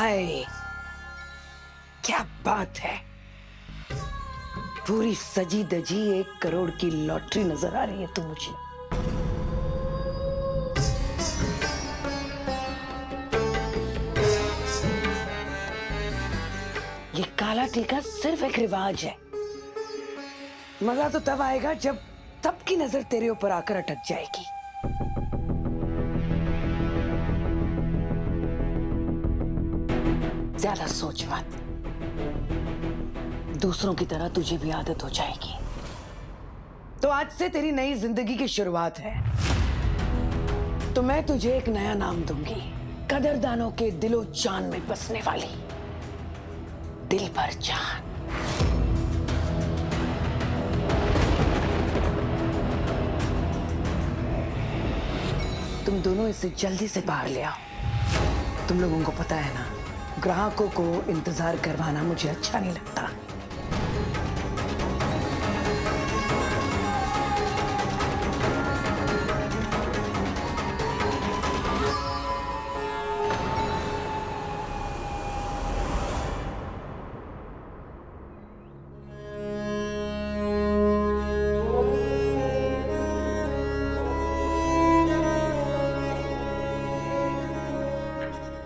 हाय, क्या बात है। पूरी सजी दजी 1 करोड़ की लॉटरी नजर आ रही है तो मुझे। ये काला टीका सिर्फ एक रिवाज है। मजा तो तब आएगा जब सबकी नजर तेरे ऊपर आकर अटक जाएगी। ज्यादा सोच मत, दूसरों की तरह तुझे भी आदत हो जाएगी। तो आज से तेरी नई जिंदगी की शुरुआत है। तो मैं तुझे एक नया नाम दूंगी, कदरदानों के दिलो जान में बसने वाली दिल भर जान। तुम दोनों इसे जल्दी से बाहर ले आओ। तुम लोगों को पता है ना, ग्राहकों को इंतजार करवाना मुझे अच्छा नहीं लगता।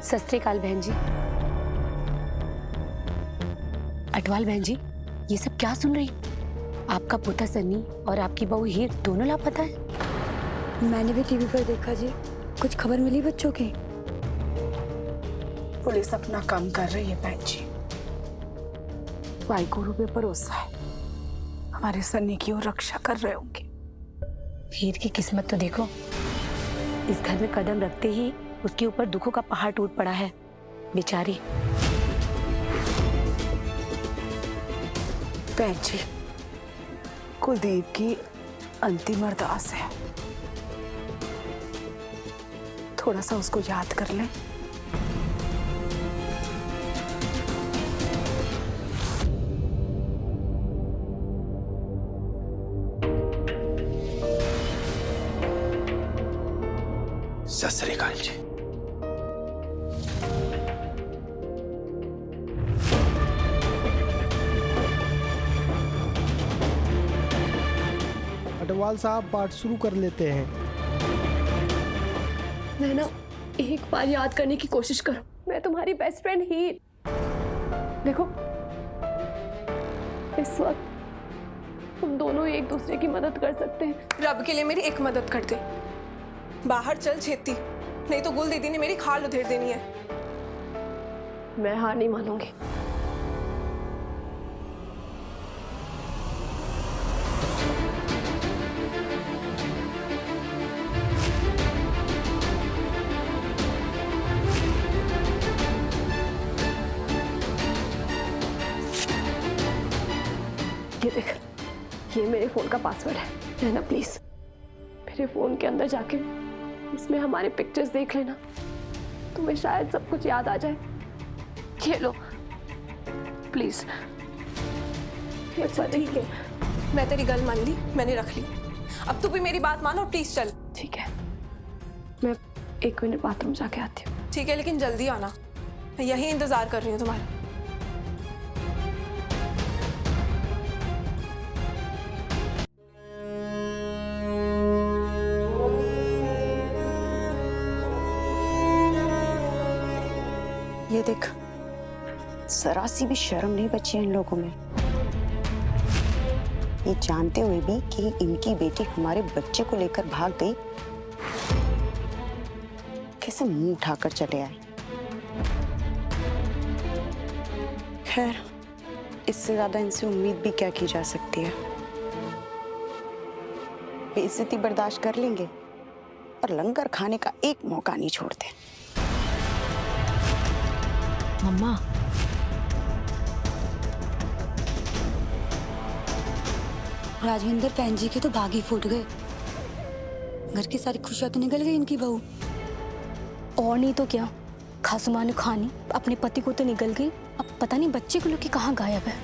सत श्री अकाल बहन जी। अटवाल बहन जी, ये सब क्या सुन रही? आपका पोता सन्नी और आपकी बहू हीर दोनों लापता है। मैंने भी टीवी पर देखा जी, कुछ खबर मिली बच्चों की? पुलिस अपना काम कर रही है बहन जी। वाहिगुरु पे भरोसा है, हमारे सन्नी की वो रक्षा कर रहे होंगे। हीर की किस्मत तो देखो, इस घर में कदम रखते ही उसके ऊपर दुखों का पहाड़ टूट पड़ा है, बेचारी। बहन जी, कुलदीप की अंतिम अरदास है, थोड़ा सा उसको याद कर लें। सत श्री अकाल जी। अटवाल साहब, पाठ शुरू कर लेते हैं। नैना, एक बार याद करने की कोशिश करो, मैं तुम्हारी बेस्ट फ्रेंड हीर। देखो, इस वक्त हम दोनों एक दूसरे की मदद कर सकते हैं। रब के लिए मेरी एक मदद कर दे, बाहर चल छेती, नहीं तो गुल दीदी ने मेरी खाल उधेड़ देनी है। मैं हार नहीं मानूंगी। ये देख, ये मेरे फोन का पासवर्ड है ना, प्लीज मेरे फोन के अंदर जाके इसमें हमारे पिक्चर्स देख लेना, तुम्हें शायद सब कुछ याद आ जाए। ये लो प्लीज। अच्छा ठीक है, मैं तेरी गल मान ली, मैंने रख ली। अब तू भी मेरी बात मानो, प्लीज चल। ठीक है, मैं 1 मिनट बाथरूम जाके आती हूँ। ठीक है, लेकिन जल्दी आना, मैं यही इंतजार कर रही हूँ तुम्हारा। ये देख, जरा सी भी शर्म नहीं बची है इन लोगों में। ये जानते हुए भी कि इनकी बेटी हमारे बच्चे को लेकर भाग गई, कैसे मुंह उठाकर चले आए। खैर, इससे ज्यादा इनसे उम्मीद भी क्या की जा सकती है। बेइज्जती बर्दाश्त कर लेंगे पर लंगर खाने का एक मौका नहीं छोड़ते। मम्मा, राजविंदर बहन जी के तो भाग ही फूट गए। घर की सारी खुशियां तो निकल गई इनकी बहू। और नहीं तो क्या, खासुमानु खानी अपने पति को तो निकल गई, अब पता नहीं बच्चे को लेके कहाँ गायब है।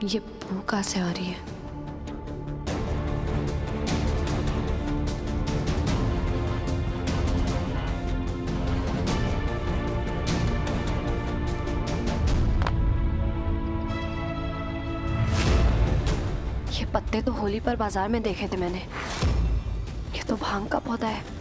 ये बू कहाँ से आ रही है? ये पत्ते तो होली पर बाजार में देखे थे मैंने। ये तो भांग का पौधा है।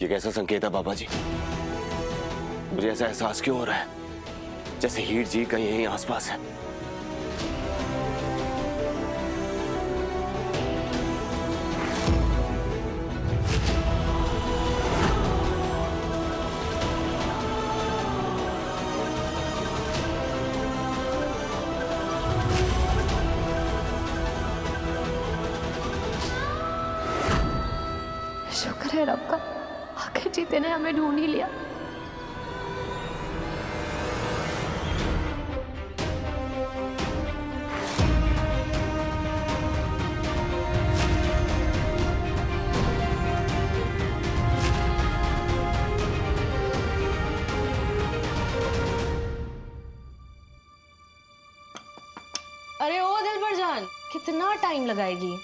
ये कैसा संकेत है बाबा जी? मुझे ऐसा एहसास क्यों हो रहा है जैसे हीर जी कहीं यहीं आसपास है? शुक्र है रब का, आखिर जीते ने हमें ढूंढ ही लिया। अरे ओ दिलबर जान, कितना टाइम लगाएगी?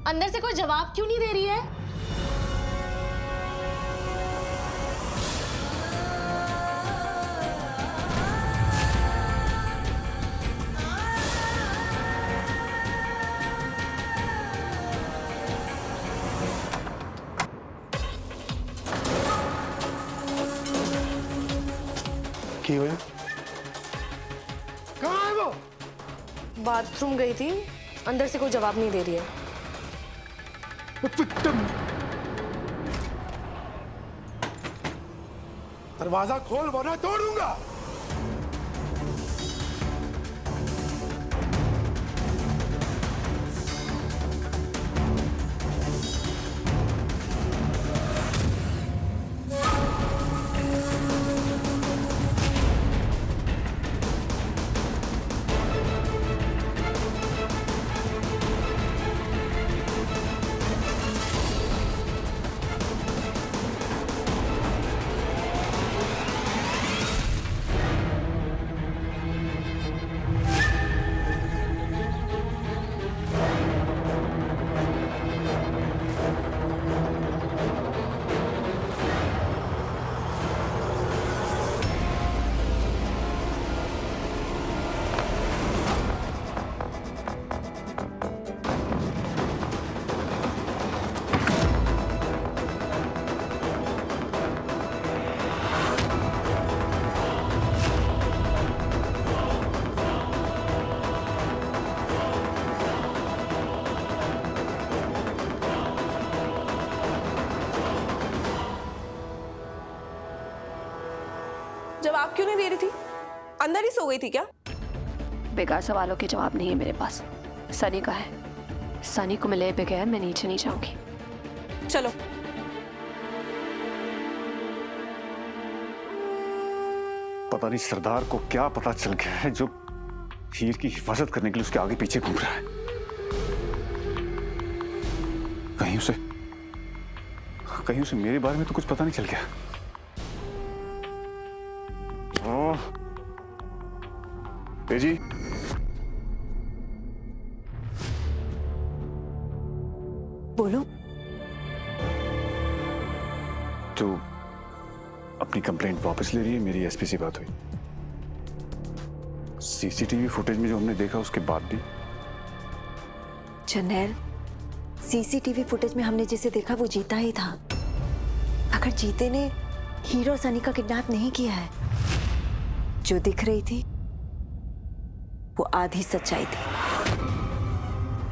अंदर से कोई जवाब क्यों नहीं दे रही है? की हुआ? कहाँ है वो? बाथरूम गई थी, अंदर से कोई जवाब नहीं दे रही है। दरवाजा खोल वरना तोड़ूंगा। जवाब क्यों नहीं दे रही थी? अंदर ही सो गई थी क्या? बेकार सवालों के जवाब नहीं है मेरे पास। सनी का है, सनी को मिले बगैर मैं नीचे नहीं जाऊंगी। चलो। पता नहीं सरदार को क्या पता चल गया है जो हीर की हिफाजत करने के लिए उसके आगे पीछे घूम रहा है। कहीं उसे मेरे बारे में तो कुछ पता नहीं चल गया। जी बोलो। अपनी कंप्लेंट वापस ले रही है। मेरी एसपी से बात हुई, सीसीटीवी फुटेज में जो हमने देखा उसके बाद भी। जरनैल, सीसीटीवी फुटेज में हमने जिसे देखा वो जीता ही था। अगर जीते ने हीरो और सनी का किडनैप नहीं किया है, जो दिख रही थी वो आधी सच्चाई थी।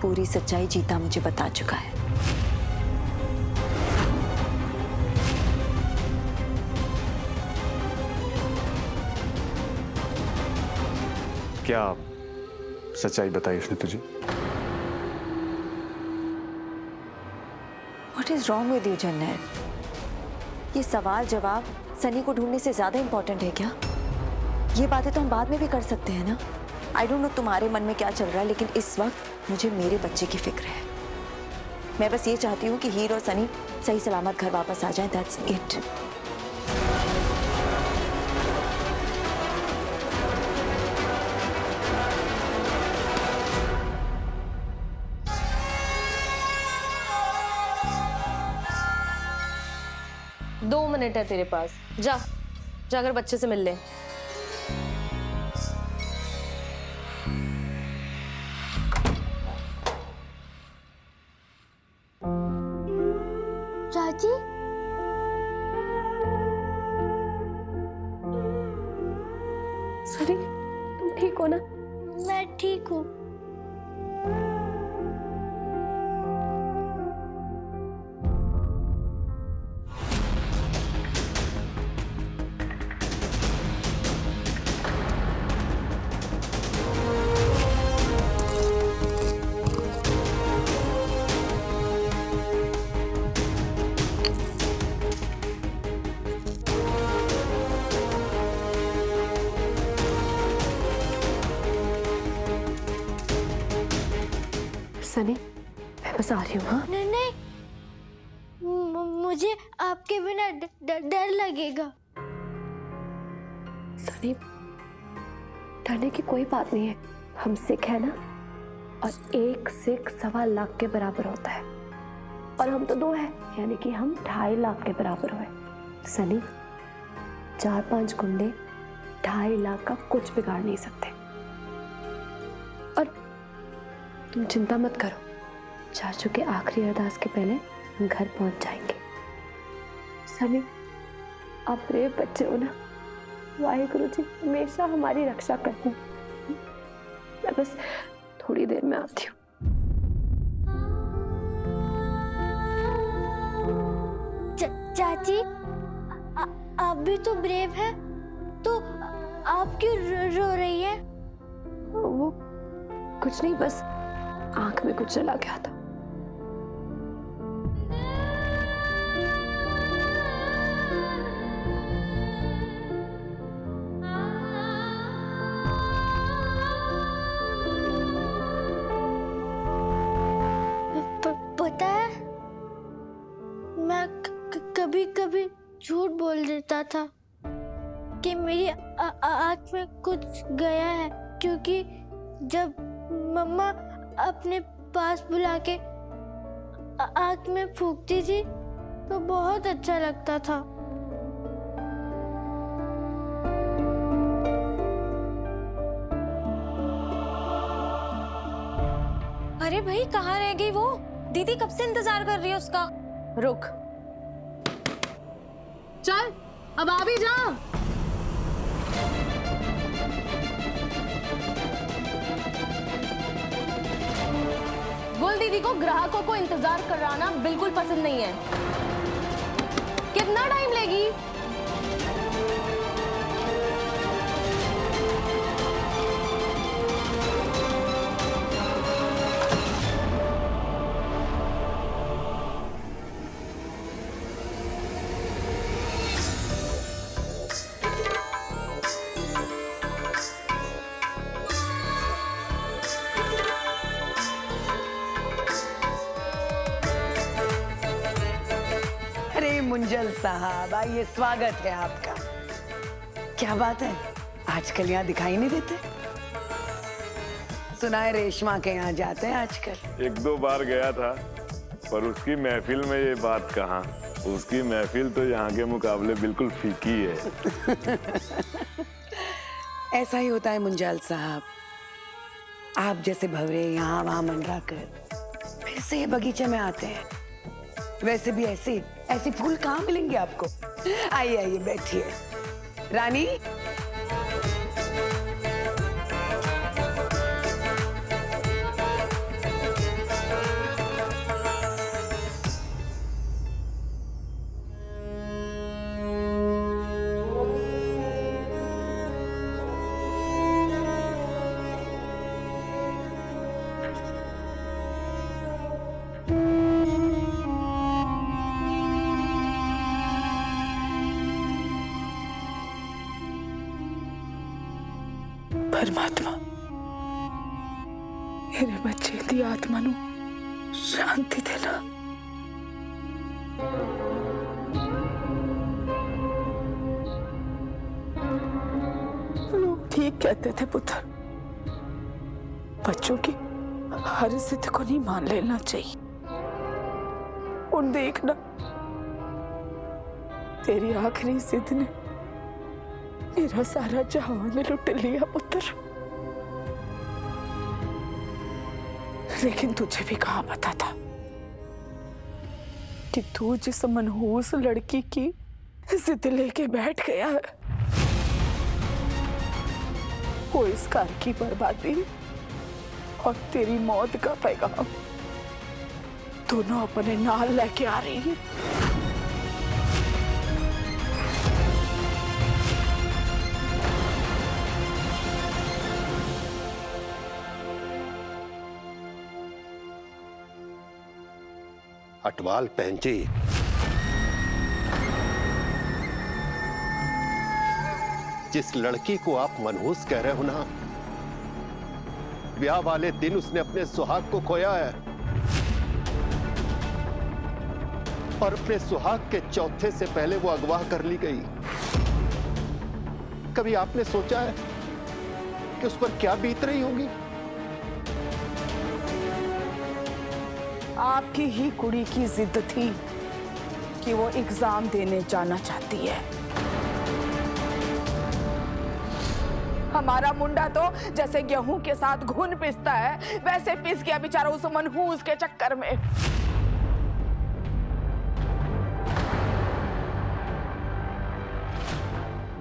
पूरी सच्चाई जीता मुझे बता चुका है। क्या सच्चाई बताई उसने तुझे? What is wrong with you, जरनैल? ये सवाल जवाब सनी को ढूंढने से ज्यादा इंपॉर्टेंट है क्या? ये बातें तो हम बाद में भी कर सकते हैं ना। आई डोंट नो तुम्हारे मन में क्या चल रहा है, लेकिन इस वक्त मुझे मेरे बच्चे की फिक्र है। मैं बस ये चाहती हूँ कि हीर और सनी सही सलामत घर वापस आ जाएं। That's it. दो मिनट है तेरे पास, जा जाकर बच्चे से मिल ले। चाची, सनी, तुम ठीक हो ना? मैं ठीक हूँ। सनी, मैं बस आ रही हूँ। हाँ, नहीं नहीं, मुझे आपके बिना डर लगेगा। सनी, डरने की कोई बात नहीं है। हम सिख है ना, और एक सिख 1.25 लाख के बराबर होता है, और हम तो 2 हैं, यानी कि हम 2.5 लाख के बराबर हुए। सनी, 4-5 गुंडे 2.5 लाख का कुछ बिगाड़ नहीं सकते। और तुम चिंता मत करो, चाचू के आखिरी अरदास के पहले हम घर पहुंच जाएंगे। सनी, आप मेरे बच्चे हो ना, वाहिगुरु जी हमेशा हमारी रक्षा करते हैं। मैं बस थोड़ी देर में आती हूँ। चाची, आप भी तो ब्रेव है, तो आप क्यों रो रही है? वो कुछ नहीं, बस आंख में कुछ चला गया था। पता है, मैं कभी कभी झूठ बोल देता था कि मेरी आँख में कुछ गया है, क्योंकि जब मम्मा अपने पास बुला के आँख में फूंकती थी तो बहुत अच्छा लगता था। अरे भाई, कहाँ रह गई वो? दीदी कब से इंतजार कर रही है उसका। रुक, चल अब आ भी जा। गुल दीदी को ग्राहकों को इंतजार कराना बिल्कुल पसंद नहीं है। कितना टाइम लेगी? मुंजल साहब, आइए, स्वागत है आपका। क्या बात है, आजकल यहाँ दिखाई नहीं देते? सुना है रेशमा के यहाँ जाते हैं आजकल। 1-2 बार गया था, पर उसकी महफिल में ये बात कहाँ। उसकी महफिल तो यहाँ के मुकाबले बिल्कुल फीकी है। ऐसा ही होता है मुंजाल साहब, आप जैसे भवरे यहाँ वहां मंडरा कर फिर से ये बगीचे में आते हैं। वैसे भी ऐसे फूल कहाँ मिलेंगे आपको। आइए आइए बैठिए। रानी, परमात्मा मेरे बच्चे दी आत्मा नू शांति देना। लोग ठीक कहते थे पुत्र, बच्चों की हर जिद को नहीं मान लेना चाहिए। और देखना, तेरी आखिरी जिद ने मेरा सारा जहान लुट लिया पुत्र। लेकिन तुझे भी कहाँ पता था कि तू जिस मनहूस लड़की की जिद लेके बैठ गया है, वो इस घर की बर्बादी और तेरी मौत का पैगाम दोनों अपने नाल लेके आ रही है। अटवाल बहन जी, जिस लड़की को आप मनहूस कह रहे हो ना, ब्याह वाले दिन उसने अपने सुहाग को खोया है और अपने सुहाग के चौथे से पहले वो अगवा कर ली गई। कभी आपने सोचा है कि उस पर क्या बीत रही होगी? आपकी ही कुड़ी की जिद थी कि वो एग्जाम देने जाना चाहती है। हमारा मुंडा तो जैसे गेहूं के साथ घुन पिसता है, वैसे पिस गया बेचारा उस मनहूस के चक्कर में।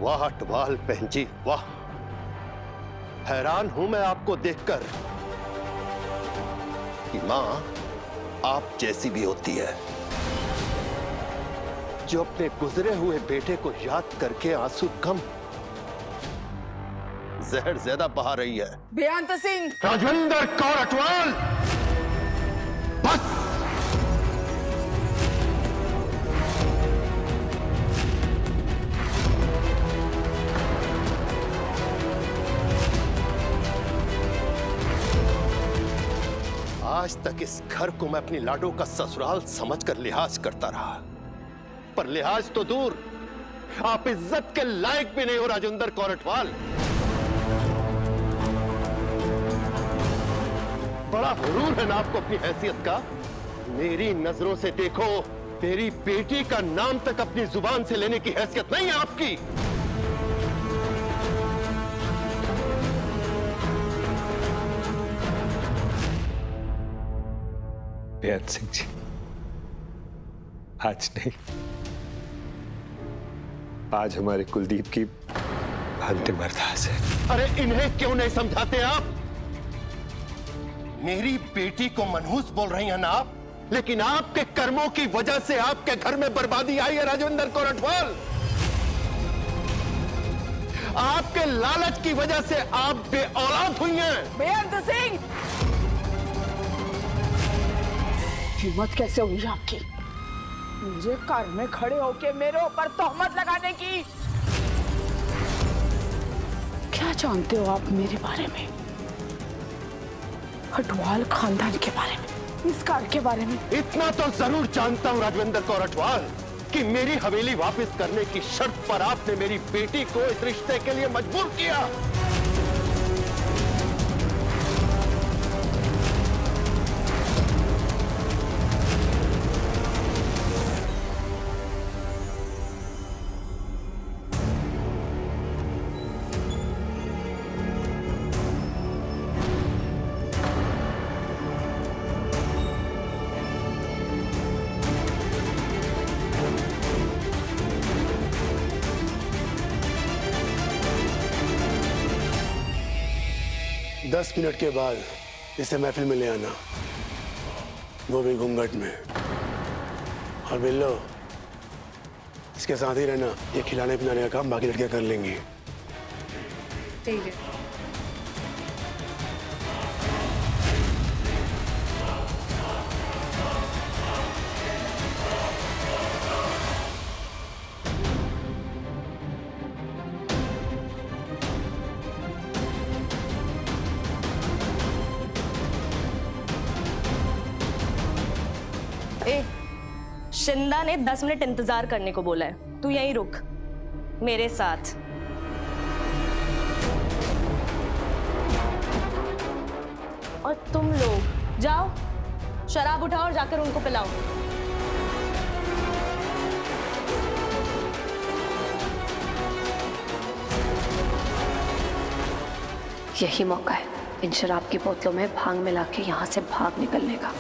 वाह अटवाल बहन जी, वाह! हैरान हूं मैं आपको देखकर कि मां आप जैसी भी होती है, जो अपने गुजरे हुए बेटे को याद करके आंसू कम, जहर ज्यादा बहा रही है। बेअंत सिंह, राजविंदर कौर अटवाल, बस! आज तक इस घर को मैं अपनी लाडो का ससुराल समझकर लिहाज करता रहा, पर लिहाज तो दूर, आप इज्जत के लायक भी नहीं हो राजेंद्र कौर अटवाल। बड़ा गुरूर है ना आपको अपनी हैसियत का। मेरी नजरों से देखो, मेरी बेटी का नाम तक अपनी जुबान से लेने की हैसियत नहीं है आपकी। बेअंत सिंह जी, आज नहीं, आज हमारे कुलदीप की अंतिम अरदास है। अरे इन्हें क्यों नहीं समझाते आप? मेरी बेटी को मनहूस बोल रही हैं ना आप, लेकिन आपके कर्मों की वजह से आपके घर में बर्बादी आई है राजविंदर कौर अटवाल। आपके लालच की वजह से आप बेऔलाद हुई हैं। बेअंत सिंह, हिम्मत कैसे हुई आपकी मुझे घर में खड़े होके मेरे ऊपर तोहमत लगाने की? क्या जानते हो आप मेरे बारे में, अटवाल खानदान के बारे में, इस घर के बारे में? इतना तो जरूर जानता हूं राजविंदर कौर अटवाल कि मेरी हवेली वापस करने की शर्त पर आपने मेरी बेटी को इस रिश्ते के लिए मजबूर किया। 10 मिनट के बाद इसे महफिल में ले आना, वो भी घूंघट में। और बिल्लो, इसके साथ ही रहना। ये खिलाने पिलाने का काम बाकी लड़कियां कर लेंगी। ठीक है। शिंदा ने 10 मिनट इंतजार करने को बोला है। तू यहीं रुक मेरे साथ। और तुम लोग जाओ, शराब उठाओ और जाकर उनको पिलाओ। यही मौका है इन शराब की बोतलों में भांग मिला के यहाँ से भाग निकलने का।